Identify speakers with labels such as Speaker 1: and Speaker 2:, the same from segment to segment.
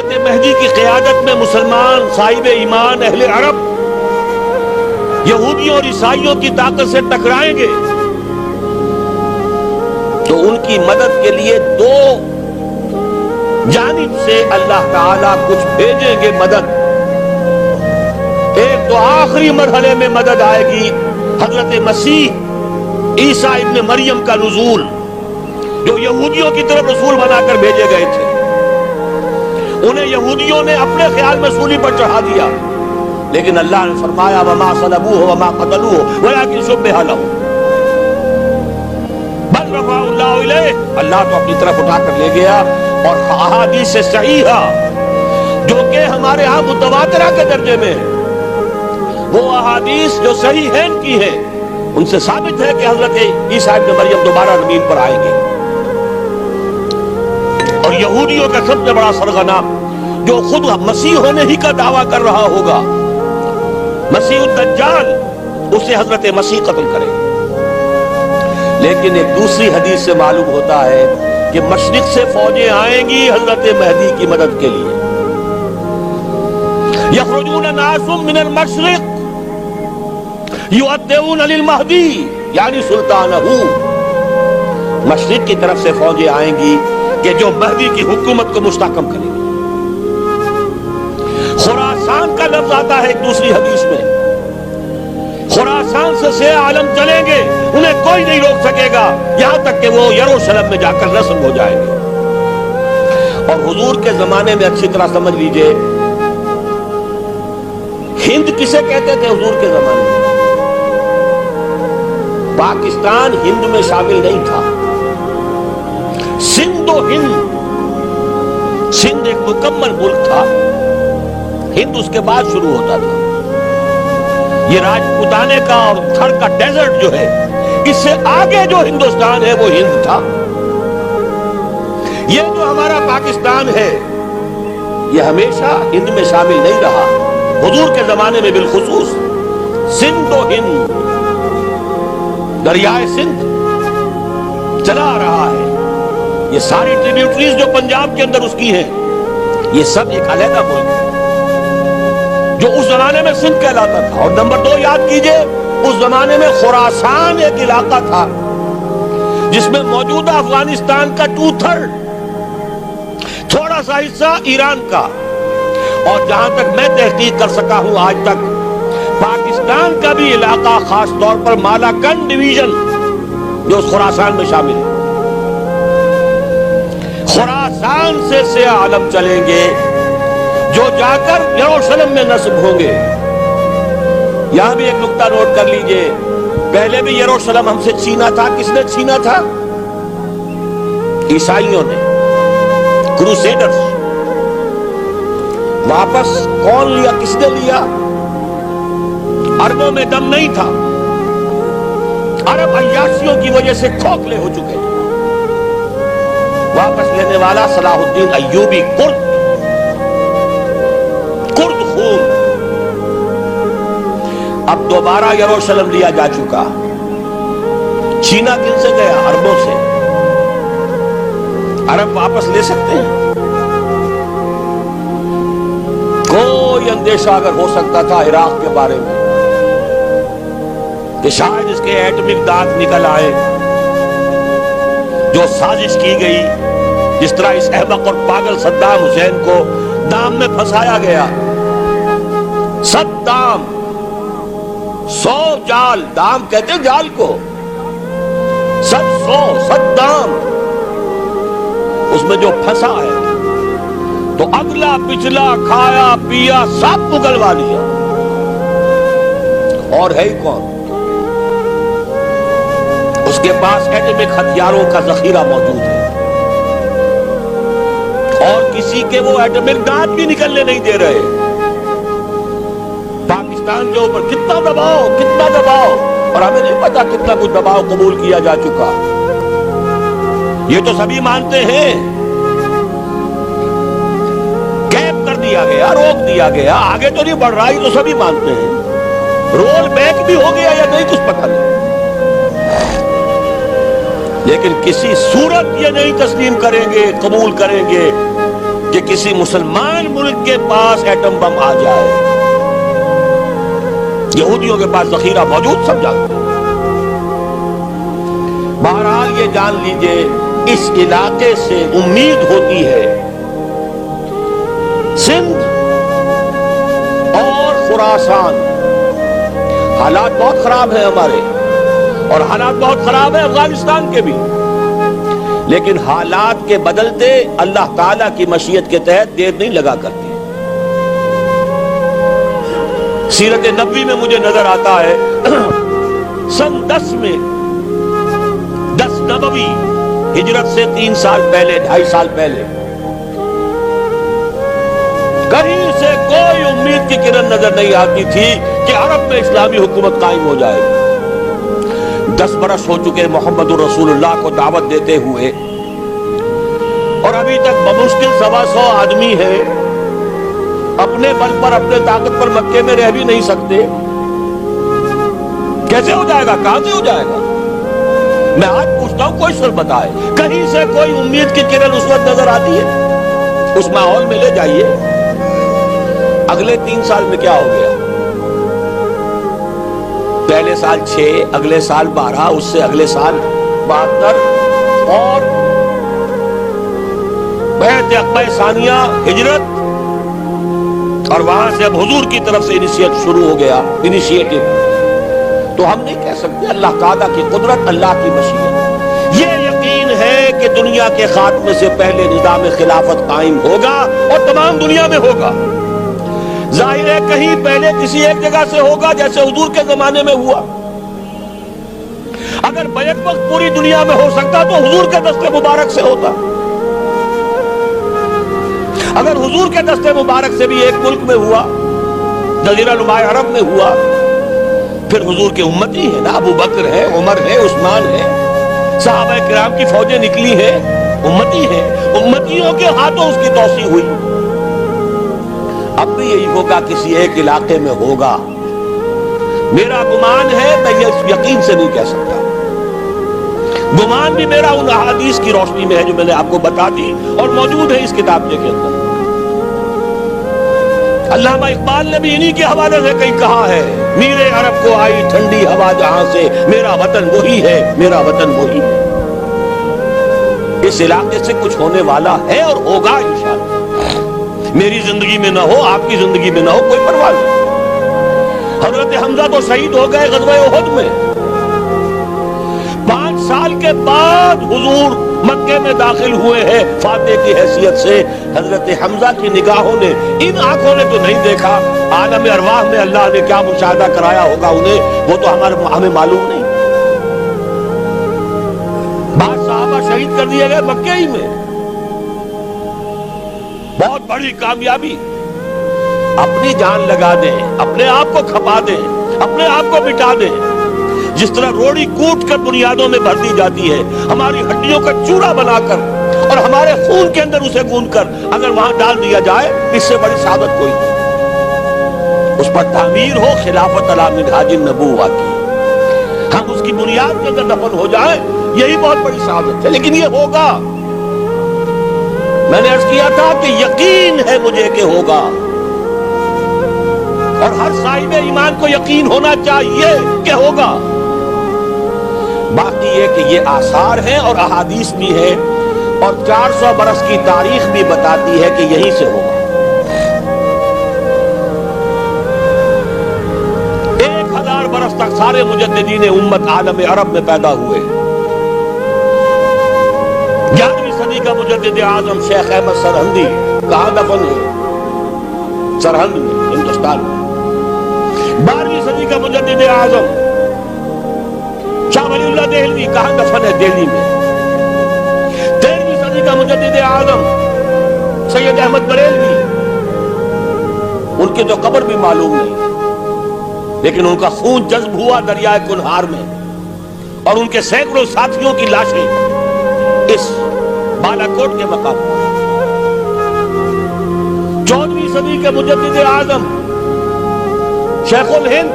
Speaker 1: حضرت مہدی کی قیادت میں مسلمان صاحب ایمان اہل عرب یہودیوں اور عیسائیوں کی طاقت سے ٹکرائیں گے تو ان کی مدد کے لیے دو جانب سے اللہ تعالیٰ کچھ بھیجیں گے مدد. ایک تو آخری مرحلے میں مدد آئے گی حضرت مسیح عیسیٰ ابن مریم کا نزول، جو یہودیوں کی طرف رسول بنا کر بھیجے گئے تھے. انہیں یہودیوں نے اپنے خیال میں سولی پر چڑھا دیا، لیکن اللہ نے فرمایا وما صلبوہ وما قتلوہ ولکن شبہ لہم بل رفعہ اللہ الیہ. اللہ تو اپنی طرف اٹھا کر لے گیا. اور احادیث صحیحہ جو کہ ہمارے ہاں متواترہ کے درجے میں، وہ احادیث جو صحیح ہیں کی ہیں، ان سے ثابت ہے کہ حضرت عیسیٰ ابن مریم دوبارہ زمین پر آئیں گے. اور یہودیوں کا سب سے بڑا سرغنہ جو خود مسیح ہونے ہی کا دعویٰ کر رہا ہوگا، مسیح الدجال، اسے حضرت مسیح قتل کرے. لیکن ایک دوسری حدیث سے معلوم ہوتا ہے کہ مشرق سے فوجیں آئیں گی حضرت مہدی کی مدد کے لیے. یخرجون ناس من المشرق یؤدون للمہدی یعنی سلطانہ. مشرق کی طرف سے فوجیں آئیں گی کہ جو مہدی کی حکومت کو مستحکم کریں گے. خراسان کا لفظ آتا ہے ایک دوسری حدیث میں. خراسان سے سہ عالم چلیں گے، انہیں کوئی نہیں روک سکے گا یہاں تک کہ وہ یروشلم میں جا کر رسم ہو جائیں گے. اور حضور کے زمانے میں اچھی طرح سمجھ لیجئے، ہند کسے کہتے تھے حضور کے زمانے میں؟ پاکستان ہند میں شامل نہیں تھا. سندھ و ہند، سندھ ایک مکمل ملک تھا، ہند اس کے بعد شروع ہوتا تھا. یہ راجپوتانے کا اور تھر کا ڈیزرٹ جو ہے، اس سے آگے جو ہندوستان ہے وہ ہند تھا. یہ جو ہمارا پاکستان ہے یہ ہمیشہ ہند میں شامل نہیں رہا. حضور کے زمانے میں بالخصوص سندھ و ہند، دریائے سندھ چلا آ رہا ہے. یہ ساری ٹریبیوٹریز جو پنجاب کے اندر اس کی ہیں، یہ سب ایک علیحدہ ملک ہے جو اس زمانے میں سندھ کہلاتا تھا. اور نمبر 2 یاد کیجئے، اس زمانے میں خراسان ایک علاقہ تھا جس میں موجودہ افغانستان کا 2/3، تھوڑا سا حصہ ایران کا، اور جہاں تک میں تحقیق کر سکا ہوں آج تک پاکستان کا بھی علاقہ، خاص طور پر مالاکنڈ ڈویژن جو اس خراسان میں شامل ہے. خراسان سے سہ عالم چلیں گے جو جا کر یروشلم میں نصب ہوں گے. یہاں بھی ایک نقطہ نوٹ کر لیجئے، پہلے بھی یروشلم ہم سے چھینا تھا. کس نے چھینا تھا؟ عیسائیوں نے، کروسیڈرز. واپس کون لیا؟ کس نے لیا؟ عربوں میں دم نہیں تھا. عرب عیاشیوں کی وجہ سے کھوکھلے ہو چکے تھے. واپس لینے والا صلاح الدین ایوبی، کرد خون. اب دوبارہ یروشلم لیا جا چکا. چھینا کن سے گیا؟ عربوں سے. عرب واپس لے سکتے ہیں؟ کوئی اندیشہ اگر ہو سکتا تھا عراق کے بارے میں کہ شاید اس کے ایٹمک دانت نکل آئے، جو سازش کی گئی، جس طرح اس احمق اور پاگل صدام حسین کو دام میں پھنسایا گیا. 100 دام، 100 جال، دام کہتے ہیں جال کو، 100 دام اس میں جو پھنسا ہے، تو اگلا پچھلا کھایا پیا سب اگلوا لیا. اور ہے ہی کون؟ اس کے پاس ایٹمک ہتھیاروں کا ذخیرہ موجود ہے، اور کسی کے وہ ایٹمک دانت بھی نکلنے نہیں دے رہے. پاکستان کے اوپر کتنا دباؤ، اور ہمیں نہیں پتا کتنا کچھ دباؤ قبول کیا جا چکا. یہ تو سبھی مانتے ہیں. کیپ کر دیا گیا، روک دیا گیا، آگے تو نہیں بڑھ رہا، یہ تو سبھی مانتے ہیں. رول بیک بھی ہو گیا یا نہیں کچھ پتہ نہیں. لیکن کسی صورت یہ نہیں تسلیم کریں گے، قبول کریں گے کہ کسی مسلمان ملک کے پاس ایٹم بم آ جائے. یہودیوں کے پاس ذخیرہ موجود سب جانتے ہیں. بہرحال یہ جان لیجئے اس علاقے سے امید ہوتی ہے سندھ اور خراسان. حالات بہت خراب ہیں ہمارے اور حالات بہت خراب ہیں افغانستان کے بھی، لیکن حالات کے بدلتے اللہ تعالیٰ کی مشیت کے تحت دیر نہیں لگا کرتی. سیرت نبوی میں مجھے نظر آتا ہے سن 10 میں 10 نبوی ہجرت سے 3 سال پہلے 2.5 سال پہلے کہیں سے کوئی امید کی کرن نظر نہیں آتی تھی کہ عرب میں اسلامی حکومت قائم ہو جائے. 10 برس ہو چکے محمد رسول اللہ کو دعوت دیتے ہوئے اور ابھی تک بمشکل 125 آدمی ہیں. اپنے بل پر اپنے طاقت پر مکے میں رہ بھی نہیں سکتے. کیسے ہو جائے گا؟ کہاں سے ہو جائے گا؟ میں آج پوچھتا ہوں، کوئی سر بتائے کہیں سے کوئی امید کی کرن اس وقت نظر آتی ہے؟ اس ماحول میں لے جائیے. اگلے 3 سال میں کیا ہو گیا؟ پہلے سال 6، اگلے سال 12، اس سے اگلے سال 72 اور بیعت عقبہ ثانیہ ہجرت، اور وہاں سے اب حضور کی طرف سے شروع ہو گیا انیشیٹو. تو ہم نہیں کہہ سکتے اللہ تعالیٰ کی قدرت، اللہ کی مشیت. یہ یقین ہے کہ دنیا کے خاتمے سے پہلے نظام خلافت قائم ہوگا اور تمام دنیا میں ہوگا. ظاہر ہے کہیں پہلے کسی ایک جگہ سے ہوگا جیسے حضور کے زمانے میں ہوا. اگر بیک وقت پوری دنیا میں ہو سکتا تو حضور کے دست مبارک سے ہوتا. اگر حضور کے دست مبارک سے بھی ایک ملک میں ہوا، جزیرہ نما عرب میں ہوا، پھر حضور کے امتی ہیں نا، ابو بکر ہے، عمر ہے، عثمان ہے، صحابہ کرام کی فوجیں نکلی ہیں، امتی ہیں. امتیوں کے ہاتھوں اس کی توسیع ہوئی. اب بھی یہی ہوگا، کسی ایک علاقے میں ہوگا. میرا گمان ہے، میں یہ یقین سے نہیں کہہ سکتا. گمان بھی میرا ان احادیث کی روشنی میں ہے جو میں نے آپ کو بتا دی اور موجود ہے اس کتابچے کے اندر. علامہ اقبال نے بھی انہی کے حوالے سے کہیں کہا ہے، میرے عرب کو آئی ٹھنڈی ہوا جہاں سے، میرا وطن وہی ہے، میرا وطن وہی ہے. اس علاقے سے کچھ ہونے والا ہے اور ہوگا انشاءاللہ. میری زندگی میں نہ ہو، آپ کی زندگی میں نہ ہو، کوئی پرواہ نہیں. حضرت حمزہ تو شہید ہو گئے غزوہ احد میں. 5 سال کے بعد حضور مکے میں داخل ہوئے ہیں فاتح کی حیثیت سے. حضرت حمزہ کی نگاہوں نے، ان آنکھوں نے تو نہیں دیکھا، عالم ارواح میں اللہ نے کیا مشاہدہ کرایا ہوگا انہیں، وہ تو ہمیں معلوم نہیں. بعض صحابہ شہید کر دیے گئے مکے ہی میں. بہت بڑی کامیابی. اپنی جان لگا دیں، اپنے آپ کو کھپا دیں، اپنے آپ کو مٹا دیں. جس طرح روڑی کوٹ کر بنیادوں میں بھر دی جاتی ہے، ہماری ہڈیوں کا چورا بنا کر اور ہمارے خون کے اندر اسے گوندھ کر اگر وہاں ڈال دیا جائے، اس سے بڑی سعادت کوئی نہیں. اس پر تعمیر ہو خلافت علی منہاج النبوہ کی، ہم اس کی بنیاد کے اندر دفن ہو جائیں، یہی بہت بڑی سعادت ہے. لیکن یہ ہوگا. میں نے عرض کیا تھا کہ یقین ہے مجھے کہ ہوگا، اور ہر صاحب ایمان کو یقین ہونا چاہیے کہ ہوگا. باقی یہ کہ یہ آثار ہیں اور احادیث بھی ہیں، اور 400 برس کی تاریخ بھی بتاتی ہے کہ یہیں سے ہوگا. 1000 برس تک سارے مجددین امت عالم عرب میں پیدا ہوئے. 11ویں صدی کا مجدد اعظم شیخ احمد سرہندی کہاں دفن ہے؟ سرہند میں، ہندوستان میں. 12ویں صدی کا مجدد اعظم شاہ ولی اللہ دہلوی کہاں دفن ہے؟ دہلی میں. 13ویں صدی کا مجدد اعظم سید احمد بریلوی، ان کی تو قبر بھی معلوم نہیں، لیکن ان کا خون جذب ہوا دریائے کنہار میں، اور ان کے سینکڑوں ساتھیوں کی لاشیں اس بالا کوٹ کے مقام پر. 14ویں صدی کے مجدد اعظم شیخ الہند،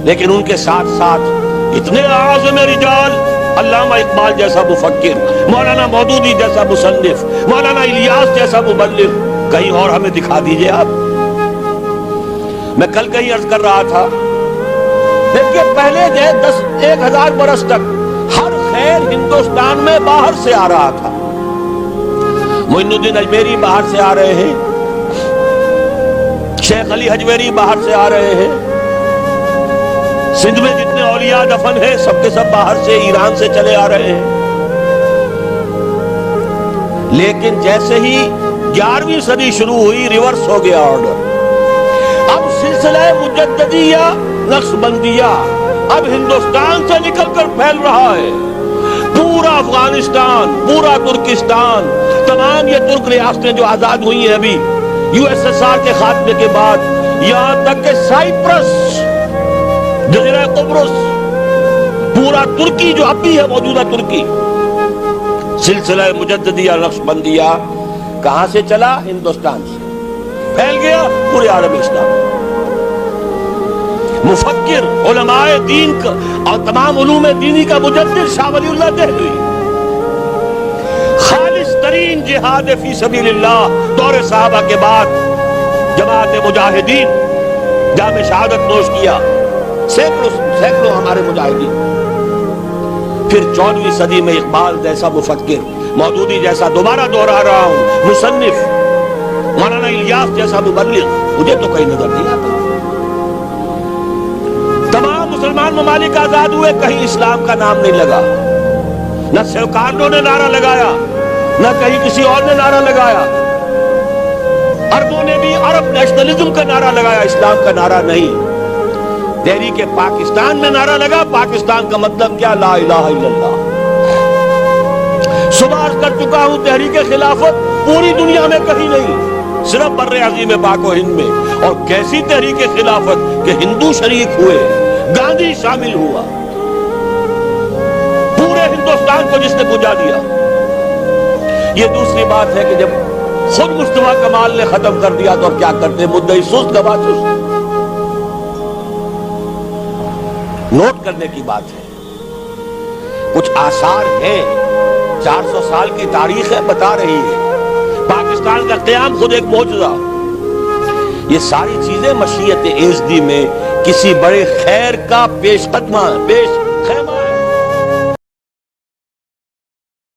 Speaker 1: لیکن ان کے ساتھ ساتھ اتنے اعظم رجال، علامہ اقبال جیسا مفکر، مولانا مودودی جیسا مصنف، مولانا الیاس جیسا مبلغ کہیں اور ہمیں دکھا دیجئے آپ۔ میں کل کہیں عرض کر رہا تھا، دیکھیے پہلے جو 10,000 برس تک ہر خیر ہندوستان میں باہر سے آ رہا تھا۔ معین الدین اجمیری باہر سے آ رہے ہیں، شیخ علی حجویری باہر سے آ رہے ہیں، سندھ میں جتنے اولیاء دفن ہیں سب کے سب باہر سے، ایران سے چلے آ رہے ہیں۔ لیکن جیسے ہی 11ویں صدی شروع ہوئی ریورس ہو گیا آرڈر۔ اب سلسلہ مجددیہ نقشبندیہ اب ہندوستان سے نکل کر پھیل رہا ہے، پورا افغانستان، پورا ترکستان، تمام یہ ترک ریاستیں جو آزاد ہوئی ہیں ابھی USSR کے خاتمے کے بعد، یہاں تک کہ سائپرس، جزیرہ قبرص، پورا ترکی جو اب بھی ہے موجودہ ترکی، سلسلہ مجددیہ نقشبندیہ کہاں سے چلا؟ ہندوستان سے پھیل گیا پورے عالم اسلام۔ مفکر، علماء دین کا اور تمام علوم دینی کا مجدد شاہ ولی اللہ دہلوی، خالص ترین جہاد فی سبیل اللہ دور صحابہ کے بعد جماعت مجاہدین جام شہادت نوش کیا، سینکڑوں ہمارے مجاہدین۔ پھر 14ویں صدی میں اقبال جیسا مفکر، مودودی جیسا، دوبارہ دوہرا رہا ہوں، مصنف، مولانا الیاس جیسا مبلغ مجھے تو کہیں نظر نہیں آتا۔ تمام مسلمان ممالک آزاد ہوئے، کہیں اسلام کا نام نہیں لگا، نہ سرکاروں نے نعرہ لگایا، نہ کہیں کسی اور نے نعرہ لگایا۔ عربوں نے بھی عرب نیشنلزم کا نعرہ لگایا، اسلام کا نعرہ نہیں۔ تحریک پاکستان میں نعرہ لگا، پاکستان کا مطلب کیا؟ لا الہ الا اللہ۔ صبح عرض کر چکا ہوں، تحریک خلافت پوری دنیا میں کہیں نہیں، صرف بر عظیم پاک و ہند میں۔ اور کیسی تحریک خلافت کہ ہندو شریک ہوئے، گاندھی شامل ہوا، پورے ہندوستان کو جس نے بجھا دیا۔ یہ دوسری بات ہے کہ جب خود مصطفیٰ کمال نے ختم کر دیا تو کیا کرتے؟ مدعی سست گواہ سست۔ نوٹ کرنے کی بات ہے، کچھ آثار ہیں، 400 سال کی تاریخ ہے، بتا رہی ہے پاکستان کا قیام خود ایک معجزہ۔ یہ ساری چیزیں مشیت ایزدی میں کسی بڑے خیر کا پیش خیمہ